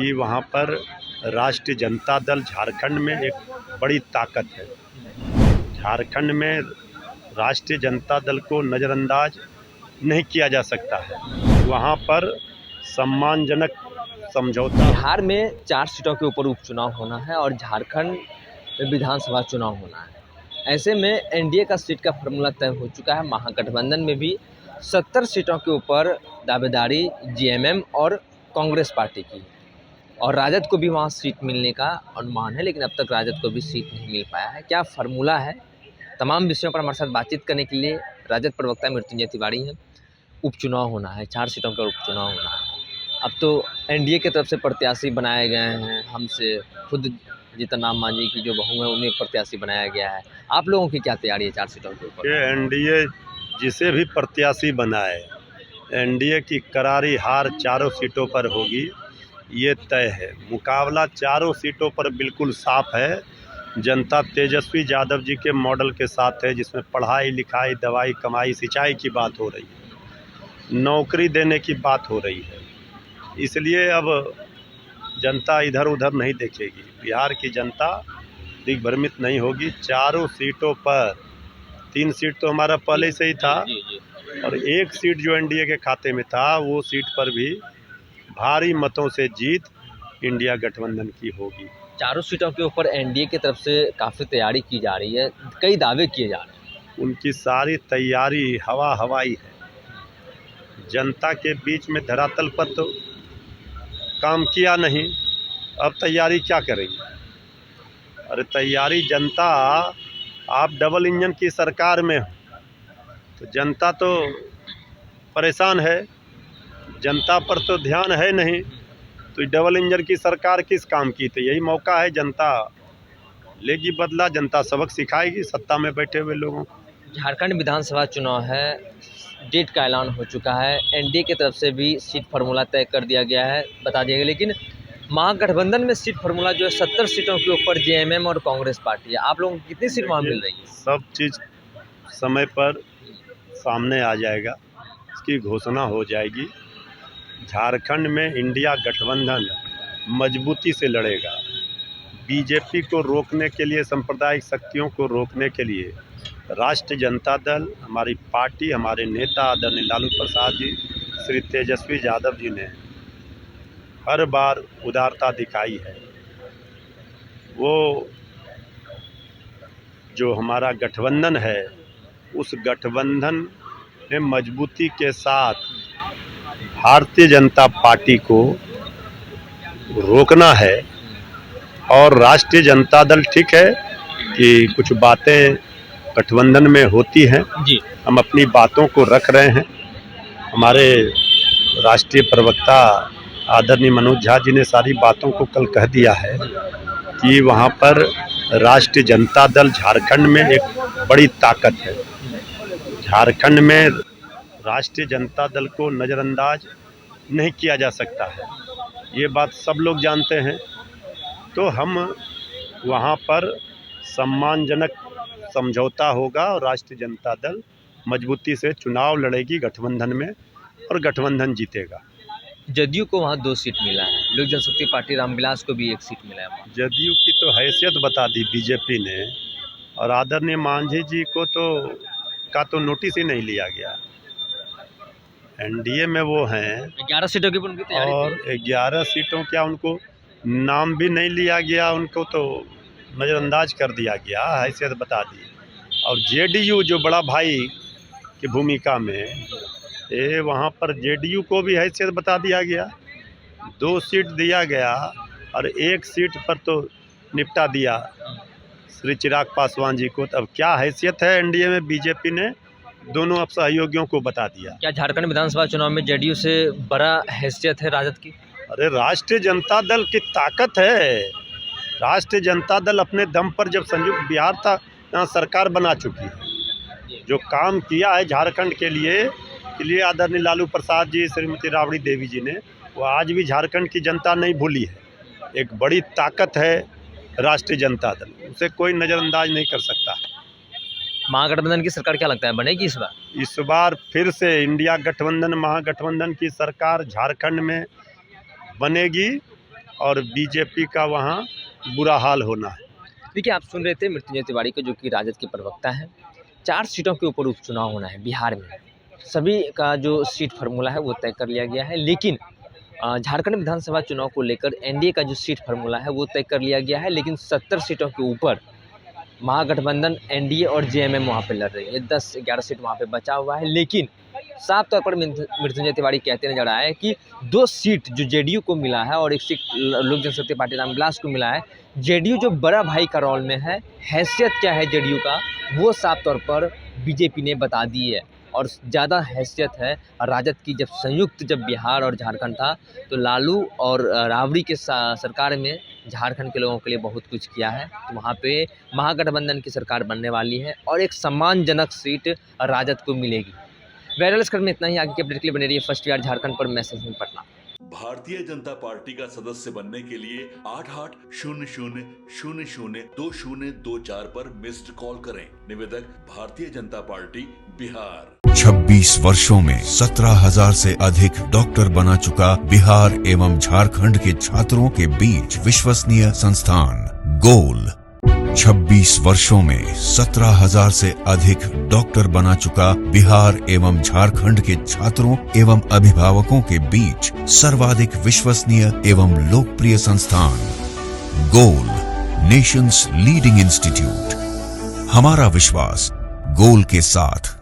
कि वहाँ पर राष्ट्रीय जनता दल झारखंड में एक बड़ी ताकत है। झारखंड में राष्ट्रीय जनता दल को नज़रअंदाज नहीं किया जा सकता है। वहाँ पर सम्मानजनक समझौता। बिहार में 4 सीटों के ऊपर उपचुनाव होना है और झारखंड में विधानसभा चुनाव होना है। ऐसे में एनडीए का सीट का फॉर्मूला तय हो चुका है। महागठबंधन में भी 70 सीटों के ऊपर दावेदारी जेएमएम और कांग्रेस पार्टी की है और राजद को भी वहाँ सीट मिलने का अनुमान है, लेकिन अब तक राजद को भी सीट नहीं मिल पाया है। क्या फार्मूला है? तमाम विषयों पर हमारे साथ बातचीत करने के लिए राजद प्रवक्ता मृत्युंजय तिवारी हैं। उपचुनाव होना है, 4 सीटों का उपचुनाव होना है। अब तो एनडीए की तरफ से प्रत्याशी बनाए गए हैं। हमसे खुद जीतन राम मांझी की जो बहू है उन्हें प्रत्याशी बनाया गया है। आप लोगों की क्या तैयारी है 4 सीटों के ऊपर? ये एनडीए जिसे भी प्रत्याशी बनाए, एनडीए की करारी हार चारों सीटों पर होगी, ये तय है। मुकाबला चारों सीटों पर बिल्कुल साफ है। जनता तेजस्वी यादव जी के मॉडल के साथ है, जिसमें पढ़ाई लिखाई दवाई कमाई सिंचाई की बात हो रही है, नौकरी देने की बात हो रही है। इसलिए अब जनता इधर उधर नहीं देखेगी। बिहार की जनता दिग्भ्रमित नहीं होगी। चारों सीटों पर 3 सीट तो हमारा पहले से ही था और 1 सीट जो एनडीए के खाते में था, वो सीट पर भी भारी मतों से जीत इंडिया गठबंधन की होगी। चारों सीटों के ऊपर एनडीए की तरफ से काफ़ी तैयारी की जा रही है, कई दावे किए जा रहे हैं। उनकी सारी तैयारी हवाई है। जनता के बीच में धरातल पर तो काम किया नहीं, अब तैयारी क्या करेंगे? अरे तैयारी जनता, आप डबल इंजन की सरकार में हो तो जनता तो परेशान है, जनता पर तो ध्यान है नहीं, तो डबल इंजन की सरकार किस काम की? तो यही मौका है, जनता लेगी बदला, जनता सबक सिखाएगी सत्ता में बैठे हुए लोगों को। झारखंड विधानसभा चुनाव है, डेट का ऐलान हो चुका है। एनडीए की तरफ से भी सीट फार्मूला तय कर दिया गया है, बता दिया गया। लेकिन महागठबंधन में सीट फार्मूला जो है 70 सीटों के ऊपर जेएमएम और कांग्रेस पार्टी है। आप लोगों को कितनी सीट वहाँ मिल रही है? सब चीज़ समय पर सामने आ जाएगा, इसकी घोषणा हो जाएगी। झारखंड में इंडिया गठबंधन मजबूती से लड़ेगा। बीजेपी को रोकने के लिए, सांप्रदायिक शक्तियों को रोकने के लिए राष्ट्रीय जनता दल, हमारी पार्टी, हमारे नेता आदरणीय लालू प्रसाद जी, श्री तेजस्वी यादव जी ने हर बार उदारता दिखाई है। वो जो हमारा गठबंधन है, उस गठबंधन में मजबूती के साथ भारतीय जनता पार्टी को रोकना है। और राष्ट्रीय जनता दल, ठीक है कि कुछ बातें गठबंधन में होती हैं जी, हम अपनी बातों को रख रहे हैं। हमारे राष्ट्रीय प्रवक्ता आदरणीय मनोज झा जी ने सारी बातों को कल कह दिया है कि वहाँ पर राष्ट्रीय जनता दल झारखंड में एक बड़ी ताकत है। झारखंड में राष्ट्रीय जनता दल को नज़रअंदाज नहीं किया जा सकता है, ये बात सब लोग जानते हैं। तो हम वहाँ पर सम्मानजनक समझौता होगा और राष्ट्रीय जनता दल मजबूती से चुनाव लड़ेगी गठबंधन में और गठबंधन जीतेगा। जदयू को वहाँ 2 सीट मिला है, लोक जनशक्ति पार्टी रामविलास को भी 1 सीट मिला है वहाँ। जदयू की तो हैसियत बता दी बीजेपी ने, और आदरणीय मांझी जी को तो नोटिस ही नहीं लिया गया। एनडीए में वो हैं 11 सीटों की उनकी तैयारी और 11 सीटों क्या उनको नाम भी नहीं लिया गया, उनको तो नज़रअंदाज कर दिया गया, हैसियत बता दी। और जेडीयू जो बड़ा भाई की भूमिका में, वहाँ पर जेडीयू को भी हैसियत बता दिया गया। 2 सीट दिया गया और 1 सीट पर तो निपटा दिया श्री चिराग पासवान जी को। अब क्या हैसियत है एनडीए में? बीजेपी ने दोनों अब सहयोगियों को बता दिया। क्या झारखंड विधानसभा चुनाव में जेडीयू से बड़ा हैसियत है राजद की? अरे राष्ट्रीय जनता दल की ताकत है। राष्ट्रीय जनता दल अपने दम पर, जब संयुक्त बिहार था, यहाँ सरकार बना चुकी है। जो काम किया है झारखंड के लिए आदरणीय लालू प्रसाद जी, श्रीमती राबड़ी देवी जी ने, वो आज भी झारखंड की जनता नहीं भूली है। एक बड़ी ताकत है राष्ट्रीय जनता दल, उसे कोई नज़रअंदाज नहीं कर सकता है। महागठबंधन की सरकार क्या लगता है बनेगी इस बार? इस बार फिर से इंडिया गठबंधन, महागठबंधन की सरकार झारखंड में बनेगी और बीजेपी का वहाँ बुरा हाल होना है। देखिए, आप सुन रहे थे मृत्युंजय तिवारी को, जो कि राजद के प्रवक्ता हैं। 4 सीटों के ऊपर उपचुनाव होना है बिहार में। सभी का जो सीट फार्मूला है वो तय कर लिया गया है, लेकिन झारखंड विधानसभा चुनाव को लेकर एनडीए का जो सीट फार्मूला है वो तय कर लिया गया है, लेकिन 70 सीटों के ऊपर महागठबंधन एनडीए और जेएमएम वहाँ पे लड़ रही है। 10-11 सीट वहाँ पे बचा हुआ है, लेकिन साफ तौर पर मृत्युंजय तिवारी कहते नजर आए कि 2 सीट जो जेडीयू को मिला है और 1 सीट लोक जनशक्ति पार्टी रामविलास को मिला है। जेडीयू जो बड़ा भाई का रोल में है, हैसियत क्या है जेडीयू का वो साफ तौर पर बीजेपी ने बता दी है, और ज़्यादा हैसियत है राजद की। जब संयुक्त बिहार और झारखंड था तो लालू और राबड़ी के सरकार में झारखंड के लोगों के लिए बहुत कुछ किया है। तो वहाँ पे महागठबंधन की सरकार बनने वाली है और एक सम्मानजनक सीट राजद को मिलेगी। वायरल स्क्रीन में इतना ही। आगे के अपडेट के लिए बने रहिए फर्स्ट ईयर झारखंड पर। मैसेज में पढ़ना। भारतीय जनता पार्टी का सदस्य बनने के लिए 8800002024 पर मिस्ड कॉल करें। निवेदक भारतीय जनता पार्टी बिहार। 26 वर्षों में 17,000 से अधिक डॉक्टर बना चुका बिहार एवं झारखंड के छात्रों के बीच विश्वसनीय संस्थान गोल। 26 वर्षों में 17,000 से अधिक डॉक्टर बना चुका बिहार एवं झारखंड के छात्रों एवं अभिभावकों के बीच सर्वाधिक विश्वसनीय एवं लोकप्रिय संस्थान गोल, नेशंस लीडिंग इंस्टीट्यूट। हमारा विश्वास गोल के साथ।